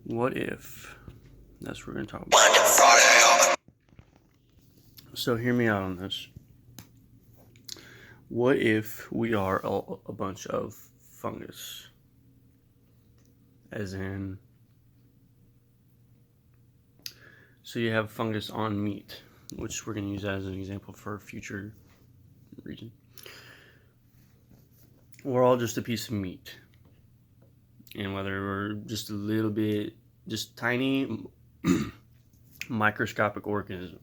What if? That's what we're going to talk about. So hear me out on this. What if we are a bunch of fungus? As in, so you have fungus on meat, which we're going to use as an example for a future reason. We're all just a piece of meat. And whether we're just a little bit, just tiny microscopic organism,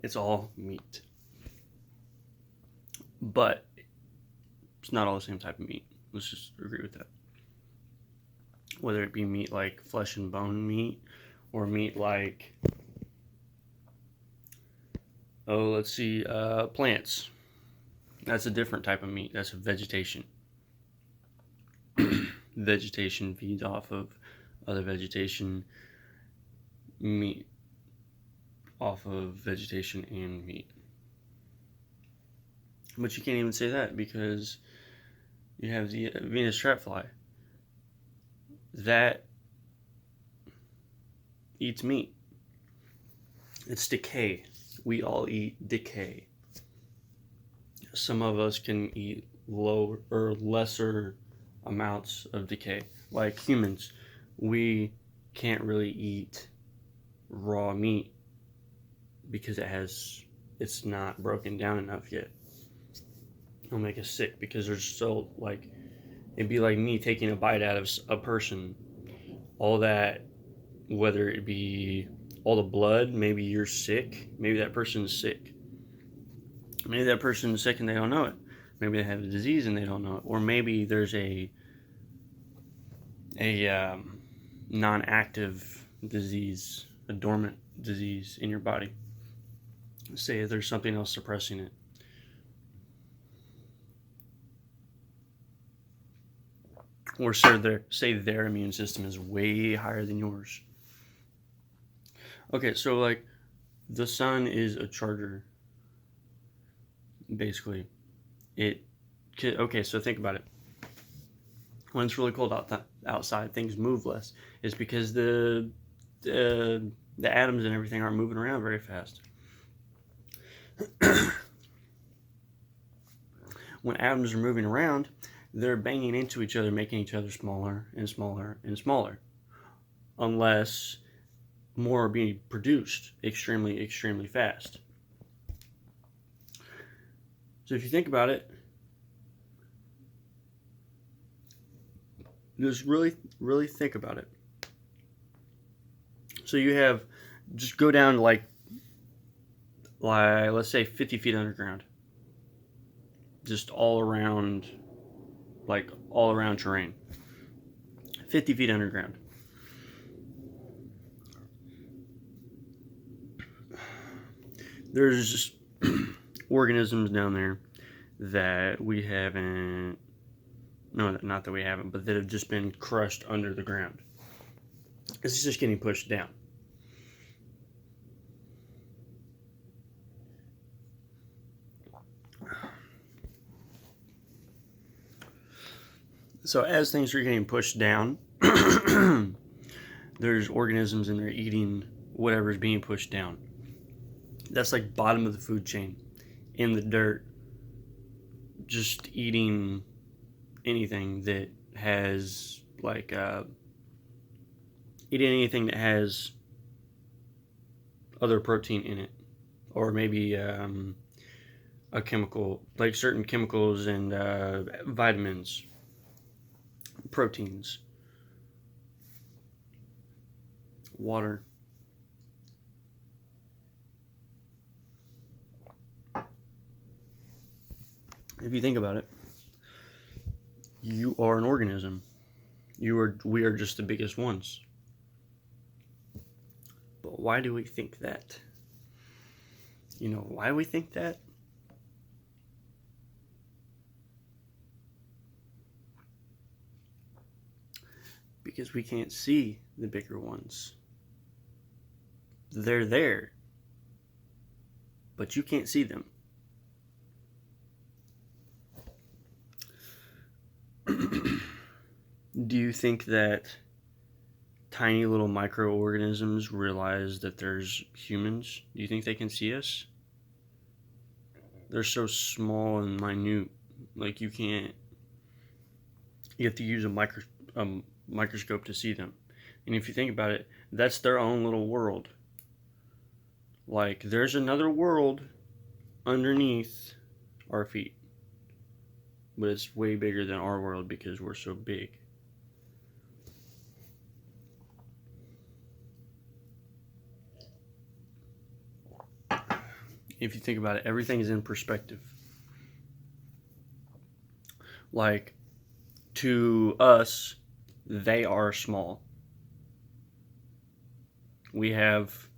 it's all meat. But it's not all the same type of meat. Let's just agree with that. Whether it be meat like flesh and bone meat, or meat like, plants. That's a different type of meat. That's a vegetation. Vegetation feeds off of other vegetation, meat off of vegetation and meat. But you can't even say that because you have the Venus trapfly that eats meat. It's decay. We all eat decay. Some of us can eat lower or lesser amounts of decay. Like humans, we can't really eat raw meat because it's not broken down enough yet. It'll make us sick because there's so, like, it'd be like me taking a bite out of a person. All that, whether it be all the blood, maybe you're sick, maybe that person's sick. Maybe that person's sick and they don't know it. Maybe they have a disease and they don't know it. Or maybe there's a non-active disease, a dormant disease in your body. Say there's something else suppressing it. Or say their immune system is way higher than yours. Okay, so like the sun is a charger. Basically, so think about it. When it's really cold outside, things move less. It's because the atoms and everything aren't moving around very fast. When atoms are moving around, they're banging into each other, making each other smaller and smaller and smaller. Unless more are being produced extremely, extremely fast. So if you think about it, just really, really think about it. So you have, just go down to like let's say 50 feet underground. Just all around terrain. 50 feet underground. There's just organisms down there that we haven't, no, not that we haven't, but that have just been crushed under the ground. It's just getting pushed down. So as things are getting pushed down, there's organisms in there eating whatever's being pushed down. That's like bottom of the food chain, in the dirt, just eating anything that has eating anything that has other protein in it, or maybe a chemical, like certain chemicals and vitamins, proteins, water. If you think about it, you are an organism. We are just the biggest ones. But why do we think that? You know why we think that? Because we can't see the bigger ones. They're there, but you can't see them. Do you think that tiny little microorganisms realize that there's humans? Do you think they can see us? They're so small and minute. Like you have to use a microscope to see them. And if you think about it, that's their own little world. Like there's another world underneath our feet. But it's way bigger than our world because we're so big. If you think about it, everything is in perspective. Like, to us, they are small. We have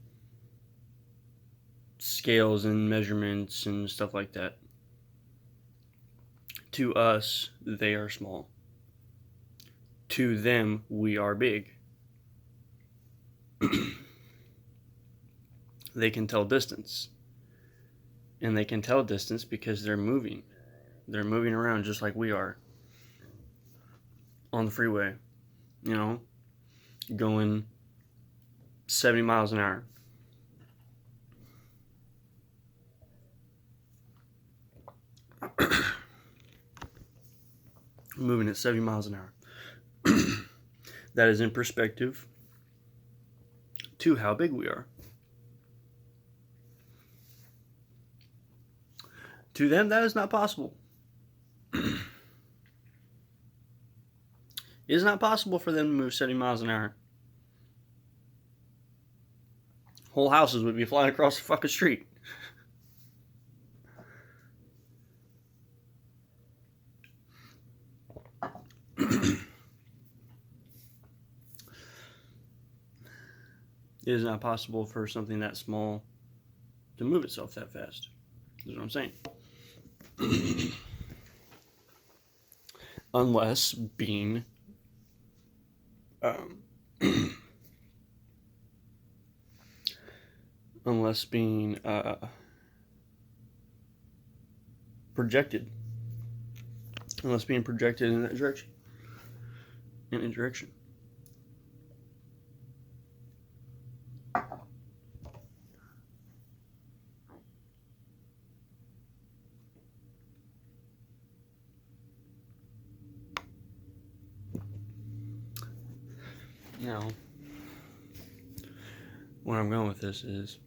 scales and measurements and stuff like that. To us, they are small. To them, we are big. They can tell distance. And they can tell distance because they're moving. They're moving around just like we are. On the freeway. You know, going 70 miles an hour. Moving at 70 miles an hour. That is in perspective to how big we are. To them, that is not possible. It is not possible for them to move 70 miles an hour. Whole houses would be flying across the fucking street. It is not possible for something that small to move itself that fast. That's what I'm saying. Unless being projected. Unless being projected in that direction. In a direction. Now, where I'm going with this is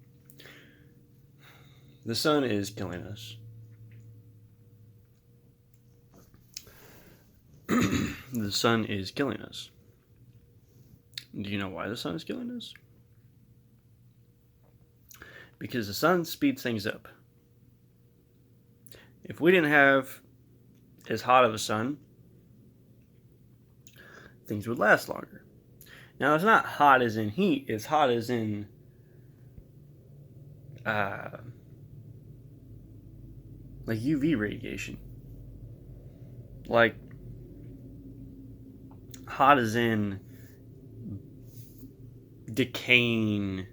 the sun is killing us. The sun is killing us. Do you know why the sun is killing us? Because the sun speeds things up. If we didn't have as hot of a sun, things would last longer. Now, it's not hot as in heat, it's hot as in like UV radiation. Like, hot as in decaying,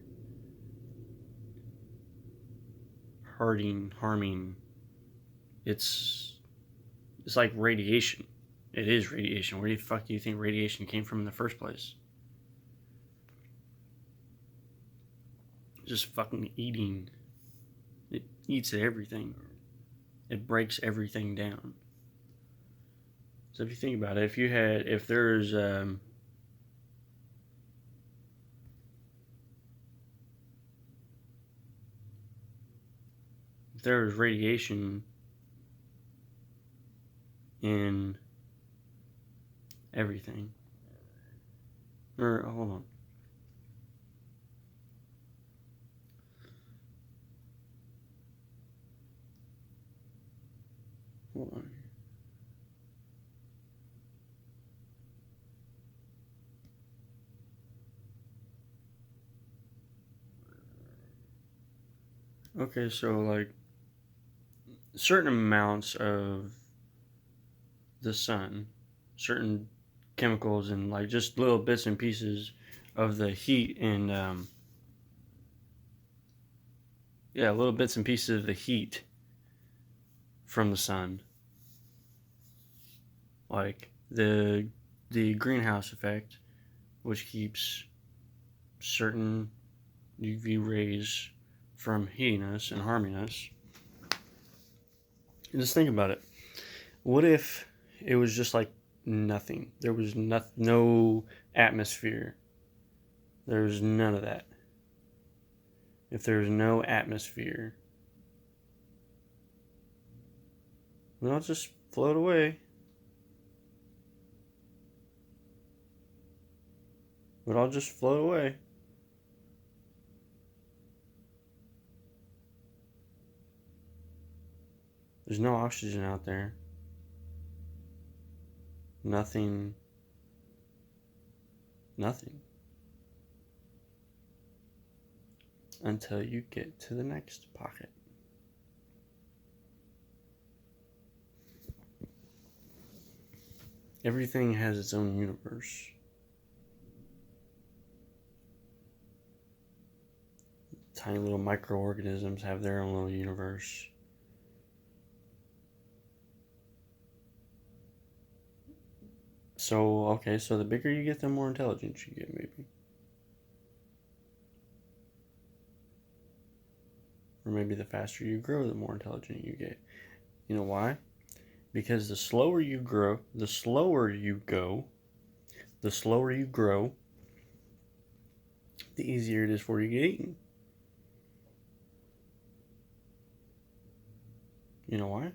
hurting, harming. It's like radiation. It is radiation. Where the fuck do you think radiation came from in the first place? Just fucking eating. It eats at everything. It breaks everything down. So if you think about it, if there's radiation in everything, or hold on. Hold on. Okay, so like certain amounts of the sun, certain chemicals and like just little bits and pieces of the heat and little bits and pieces of the heat from the sun, like the the greenhouse effect, which keeps certain UV rays from heating us and harming us. And just think about it. What if it was just like nothing? There was no atmosphere. There was none of that. If there was no atmosphere, then I'll just float away. But I'll just float away. There's no oxygen out there. Nothing. Until you get to the next pocket. Everything has its own universe. Tiny little microorganisms have their own little universe. So the bigger you get, the more intelligence you get, maybe. Or maybe the faster you grow, the more intelligent you get. You know why? Because the slower you grow, the slower you grow, the easier it is for you to get eaten. You know why?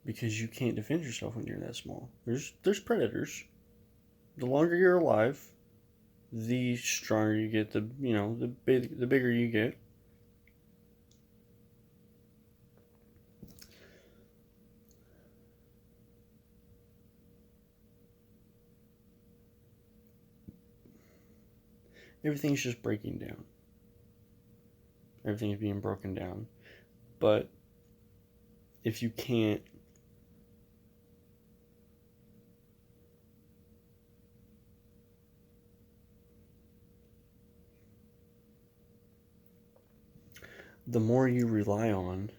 Because you can't defend yourself when you're that small. There's predators. The longer you're alive, the stronger you get. The bigger you get. Everything's just breaking down. Everything is being broken down. But if you can't the more you rely on,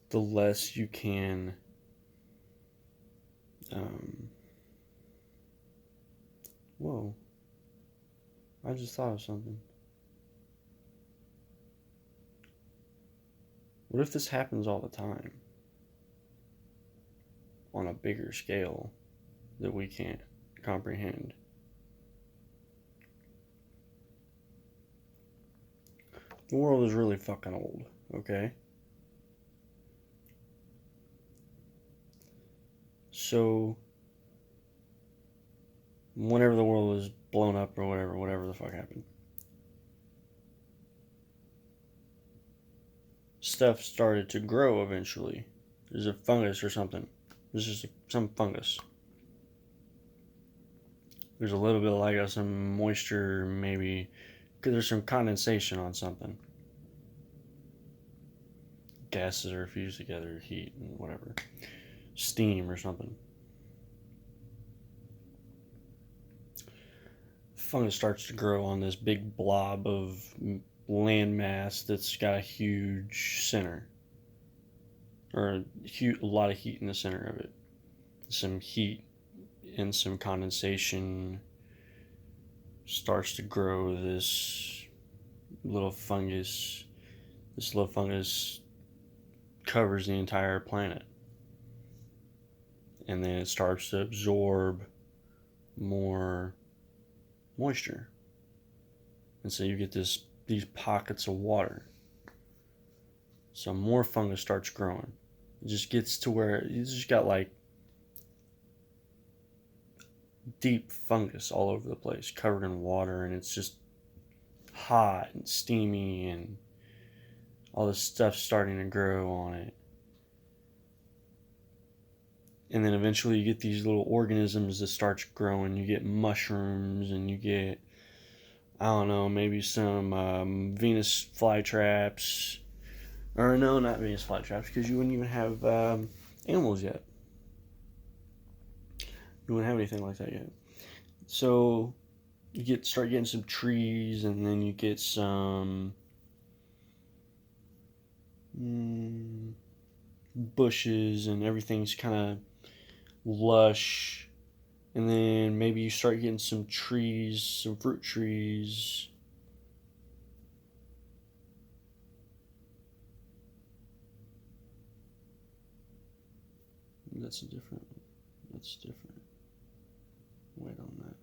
the less you can whoa, I just thought of something. What if this happens all the time on a bigger scale that we can't comprehend? The world is really fucking old, okay? So, whenever the world was blown up or whatever the fuck happened, stuff started to grow eventually. There's a fungus or something. There's just some fungus. There's a little bit of like some moisture, maybe, because there's some condensation on something. Gases are fused together, heat and whatever. Steam or something. Fungus starts to grow on this big blob of landmass that's got a huge center. Or a lot of heat in the center of it. Some heat and some condensation starts to grow this little fungus. This little fungus covers the entire planet. And then it starts to absorb more moisture. And so you get these pockets of water. So more fungus starts growing. It just gets to where you just got like deep fungus all over the place, covered in water, and it's just hot and steamy, and all this stuff starting to grow on it. And then eventually you get these little organisms that starts growing. You get mushrooms, and you get, I don't know, maybe some Venus flytraps. Or no, not Venus flytraps, because you wouldn't even have animals yet. You wouldn't have anything like that yet. So you start getting some trees, and then you get some bushes and everything's kind of lush. And then maybe you start getting some trees, some fruit trees. That's different. Wait on that.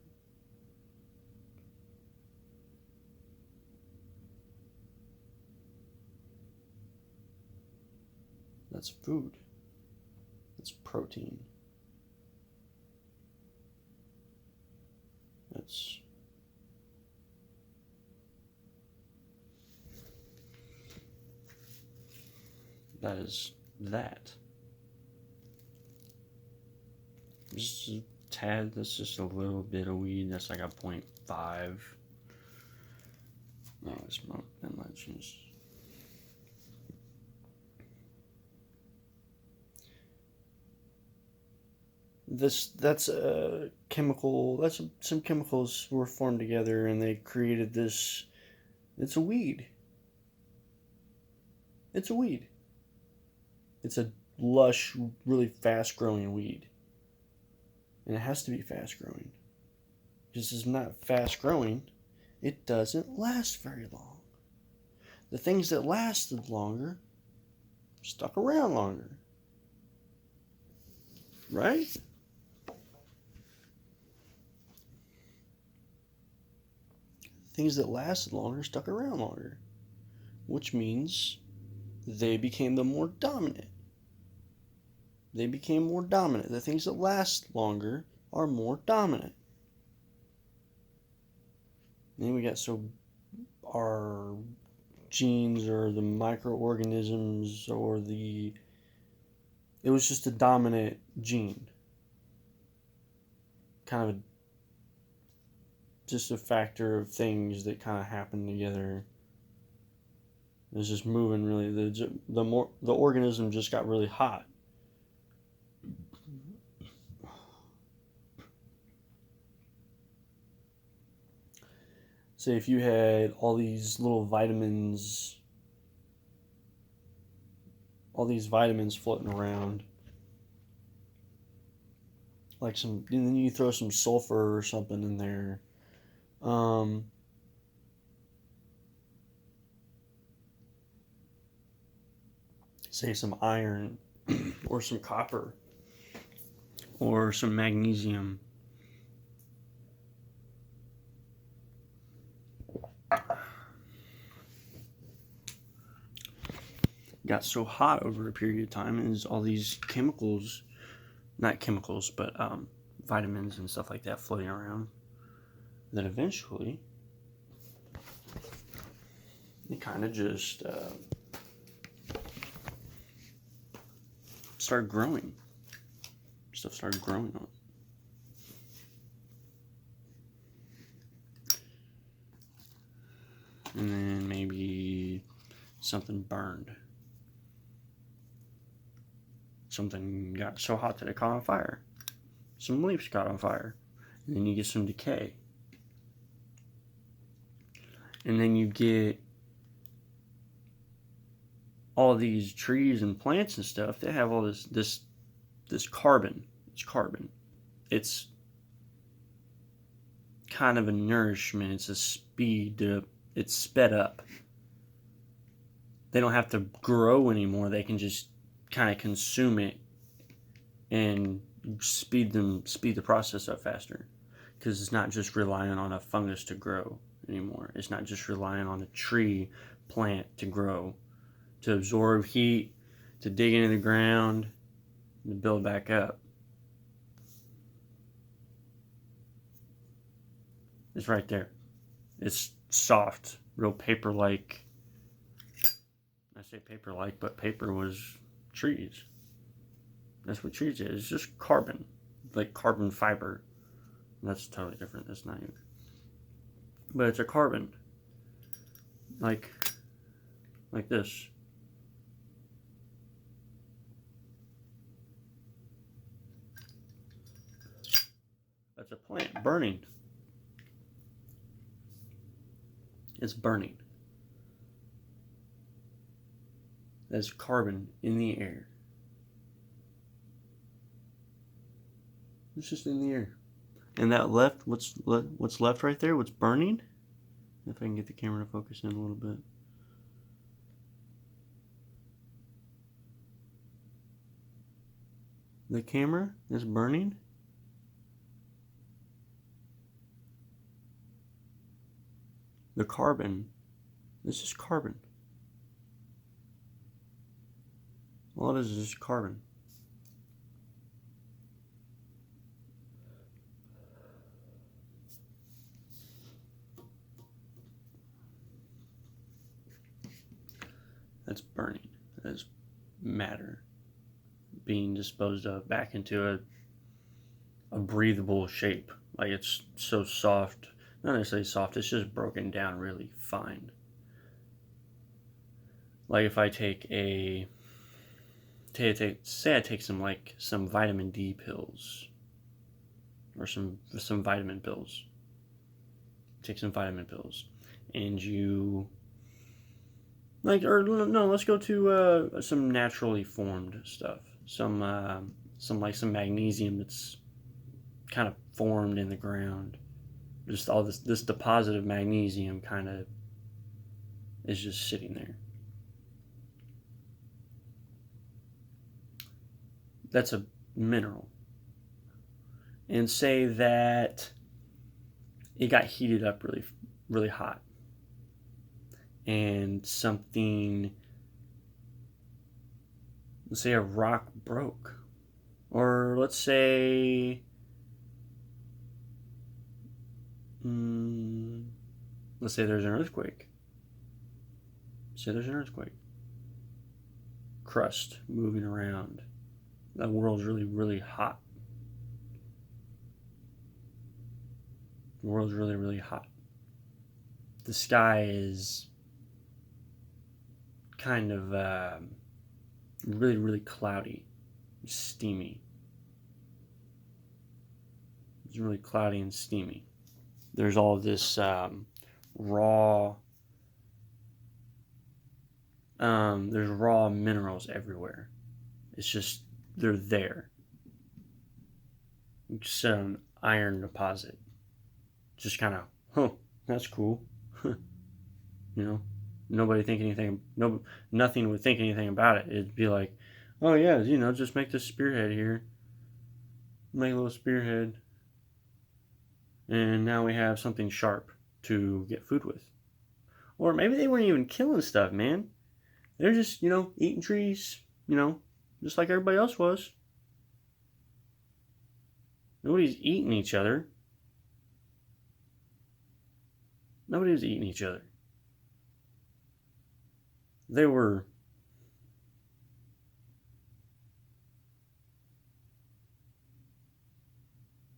That's food. That's protein. That is that. Just a tad, that's just a little bit of weed. That's like a 0.5. No, it's not that much. That's a chemical. That's some chemicals were formed together, and they created this. It's a weed. It's a weed. It's a lush, really fast-growing weed, and it has to be fast-growing. Because it's not fast-growing, it doesn't last very long. The things that lasted longer stuck around longer, right? Things that lasted longer stuck around longer, which means they became the more dominant. They became more dominant. The things that last longer are more dominant. And then we got our genes or the microorganisms or it was just a dominant gene. Kind of just a factor of things that kind of happen together. It was just moving really. The organism just got really hot. Say if you had all these little vitamins, floating around, and then you throw some sulfur or something in there. Say some iron or some copper or some magnesium. Got so hot over a period of time is all these chemicals, not chemicals, but vitamins and stuff like that floating around, that eventually it kind of just started growing. Stuff started growing on it. And then maybe something burned. Something got so hot that it caught on fire. Some leaves caught on fire. And then you get some decay. And then you get all these trees and plants and stuff. They have all this carbon. It's carbon. It's kind of a nourishment. It's a speed. It's sped up. They don't have to grow anymore. They can just kind of consume it and speed the process up faster, because it's not just relying on a fungus to grow anymore. It's not just relying on a tree plant to grow, to absorb heat, to dig into the ground, to build back up. It's right there. It's soft, real paper-like. I say paper-like, but paper was trees. That's what trees is. It's just carbon, like carbon fiber. That's totally different. That's not even. But it's a carbon, like this. That's a plant burning. It's burning. There's carbon in the air. It's just in the air. And that left, what's left right there? What's burning? If I can get the camera to focus in a little bit. The camera is burning. The carbon. This is carbon. All it is just carbon. That's burning. That's matter being disposed of back into a breathable shape. Like it's so soft. Not necessarily soft, it's just broken down really fine. Like if I take say I take some vitamin D pills or some vitamin pills. Take some vitamin pills and you let's go to some naturally formed stuff. Some magnesium that's kind of formed in the ground. Just all this deposit of magnesium kind of is just sitting there. That's a mineral. And say that it got heated up really, really hot. And something, let's say a rock broke. Or let's say, there's an earthquake. Say there's an earthquake. Crust moving around. The world's really, really hot. The world's really, really hot. The sky is kind of really, really cloudy, steamy. It's really cloudy and steamy. There's all this raw. There's raw minerals everywhere. It's just they're there. Just an iron deposit. Just kind of, that's cool. You know, nobody think anything. Nothing would think anything about it. It'd be like, oh yeah, just make this spearhead here. Make a little spearhead, and now we have something sharp to get food with. Or maybe they weren't even killing stuff, man. They're just, eating trees, just like everybody else was. Nobody's eating each other. Nobody was eating each other. They were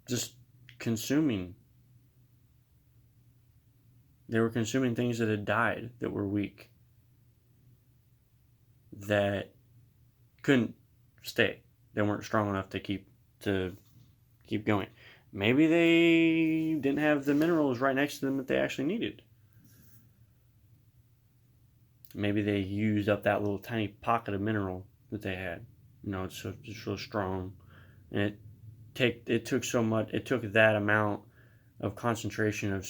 just consuming. They were consuming things that had died, that were weak, that couldn't stay. They weren't strong enough to keep going. Maybe they didn't have the minerals right next to them that they actually needed. Maybe they used up that little tiny pocket of mineral that they had. It's so strong, and it took so much. It took that amount of concentration of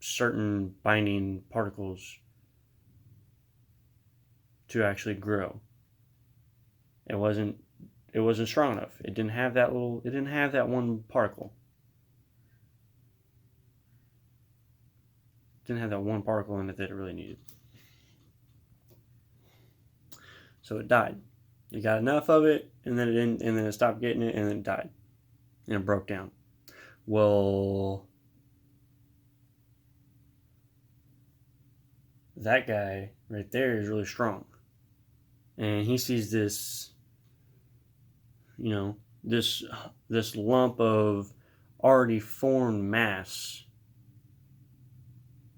certain binding particles to actually grow. It wasn't strong enough. It didn't have that one particle. It didn't have that one particle in it that it really needed. So it died. It got enough of it, and then it stopped getting it, and then it died. And it broke down. Well, that guy right there is really strong. And he sees this, this lump of already formed mass.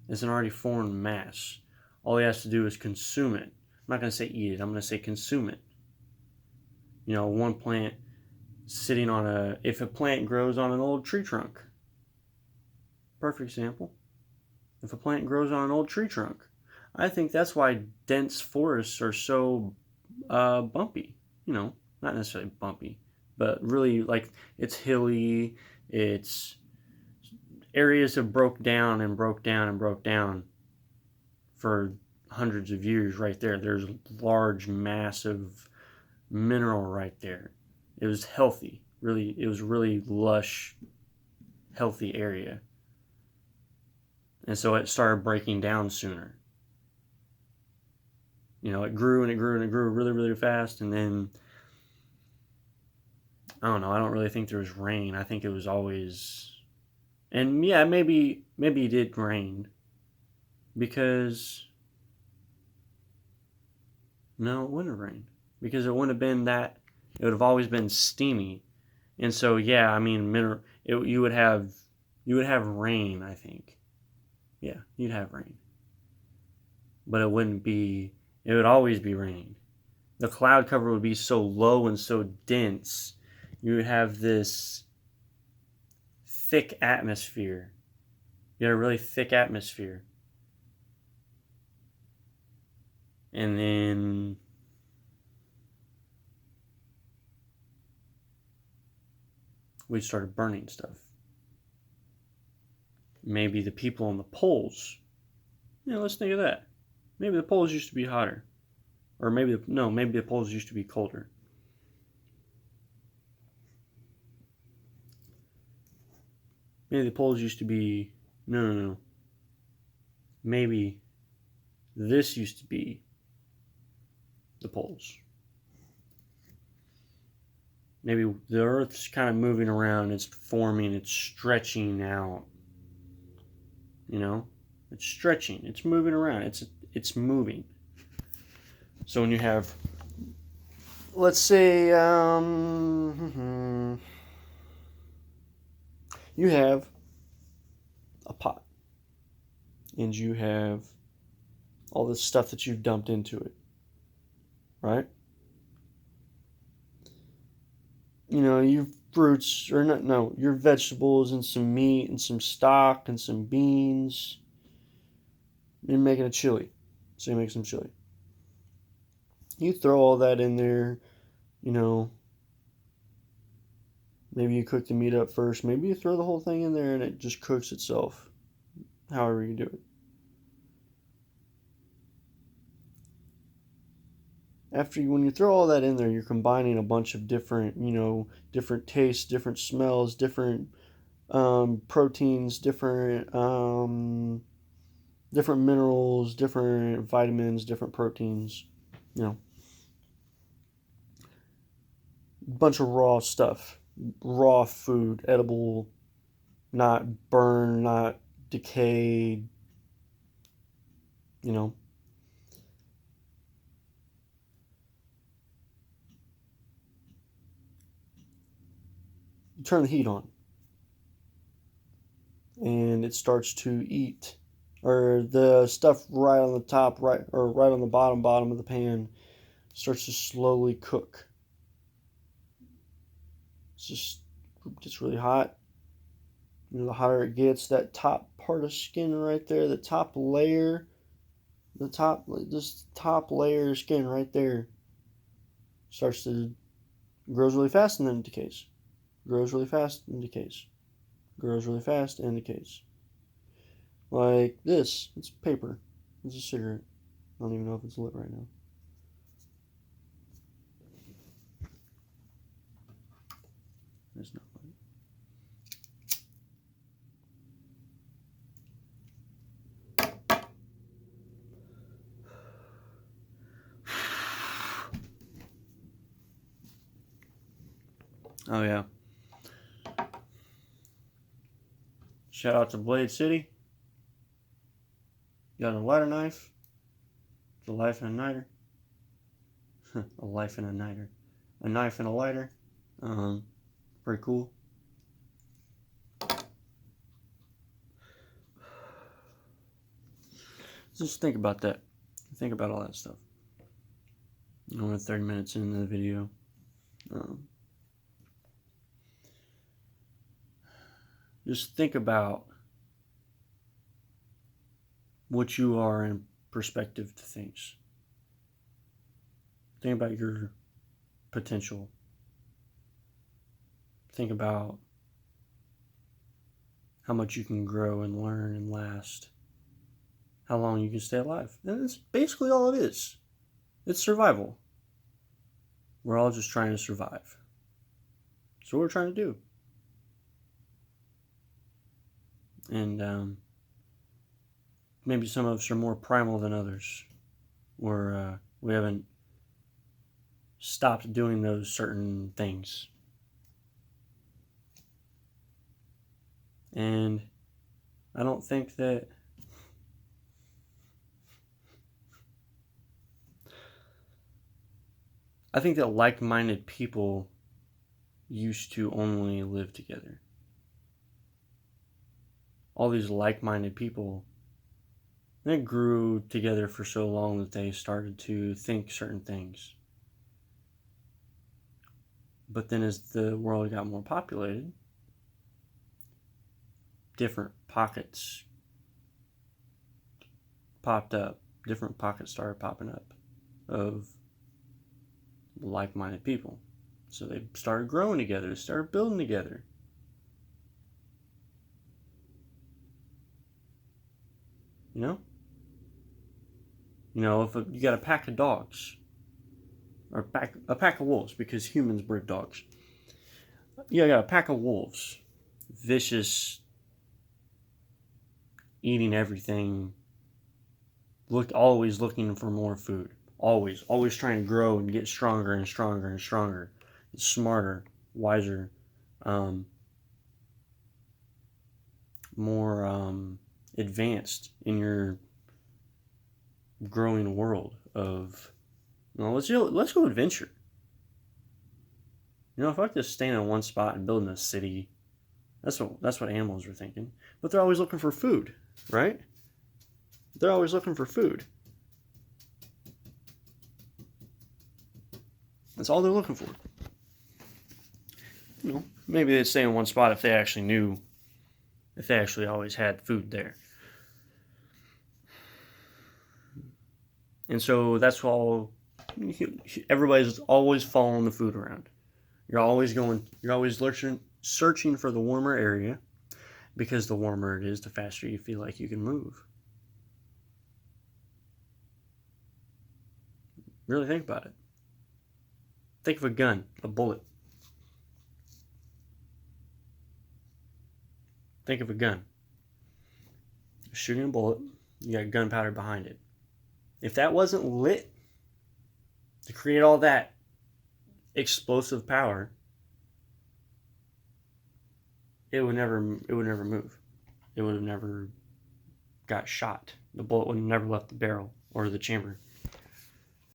It's an already formed mass. All he has to do is consume it. I'm not going to say eat it. I'm going to say consume it. One plant sitting if a plant grows on an old tree trunk. Perfect example. If a plant grows on an old tree trunk, I think that's why dense forests are so bumpy. Not necessarily bumpy, but really, like, it's hilly. It's areas have broke down and broke down and broke down for hundreds of years right there. There's large, massive mineral right there. It was healthy. Really, it was really lush, healthy area. And so it started breaking down sooner. You know, it grew and it grew and it grew really, really fast. And then, I don't know, I don't really think there was rain. I think it was always, and yeah, maybe it did rain because, no, it wouldn't have rained because it wouldn't have been that, it would have always been steamy. And so, yeah, I mean, you would have rain, I think. Yeah, you'd have rain. But it wouldn't be, it would always be raining. The cloud cover would be so low and so dense. You would have this thick atmosphere. You had a really thick atmosphere. And then we started burning stuff. Maybe the people on the poles, let's think of that. Maybe the poles used to be hotter. Or maybe the poles used to be colder. Maybe the poles used to be, no. Maybe this used to be the poles. Maybe the Earth's kind of moving around, it's forming, it's stretching out. It's stretching, it's moving around, it's moving. So when you have, let's say, you have a pot, and you have all this stuff that you've dumped into it, right? Your fruits, or no, your vegetables and some meat and some stock and some beans. You're making a chili, so you make some chili. You throw all that in there, maybe you cook the meat up first. Maybe you throw the whole thing in there and it just cooks itself, however you do it. When you throw all that in there, you're combining a bunch of different, different tastes, different smells, different proteins, different minerals, different vitamins, different proteins, a bunch of raw stuff, raw food, edible, not burned, not decayed, You turn the heat on and it starts to eat, or the stuff right on the top, right on the bottom of the pan starts to slowly cook. It gets really hot. The hotter it gets, that top part of skin right there, the top layer of skin right there starts to, grows really fast and then decays. Grows really fast and decays. Grows really fast and decays. Like this. It's paper. It's a cigarette. I don't even know if it's lit right now. It's not lit. Oh yeah. Shout out to Blade City. Got a lighter knife. It's a life and a niter. A life and a niter. A knife and a lighter. Pretty cool. Just think about that. Think about all that stuff. We're 30 minutes into the video. Just think about what you are in perspective to things. Think about your potential. think about how much you can grow and learn and last, how long you can stay alive. And that's basically all it is. It's survival. We're all just trying to survive. That's what we're trying to do. And maybe some of us are more primal than others, or we haven't stopped doing those certain things. And I don't think that like-minded people used to only live together. All these like-minded people, they grew together for so long that they started to think certain things. But then as the world got more populated, different pockets popped up. Different pockets started popping up of like-minded people. So they started growing together, they started building together. You know, if you got a pack of dogs, or a pack of wolves, because humans breed dogs. You got a pack of wolves, vicious, eating everything, always looking for more food. Always trying to grow and get stronger and stronger and stronger, smarter, wiser, more advanced in your growing world of, let's go adventure. If I just staying in one spot and building a city, that's what animals are thinking. But they're always looking for food, right? They're always looking for food. That's all they're looking for. Maybe they'd stay in one spot if they actually always had food there. And so that's all. Everybody's always following the food around. You're always searching for the warmer area, because the warmer it is, the faster you feel like you can move. Really think about it. Think of a gun, a bullet. Think of a gun. You're shooting a bullet, you got gunpowder behind it. If that wasn't lit to create all that explosive power, it would never move. It would have never got shot. The bullet would have never left the barrel or the chamber.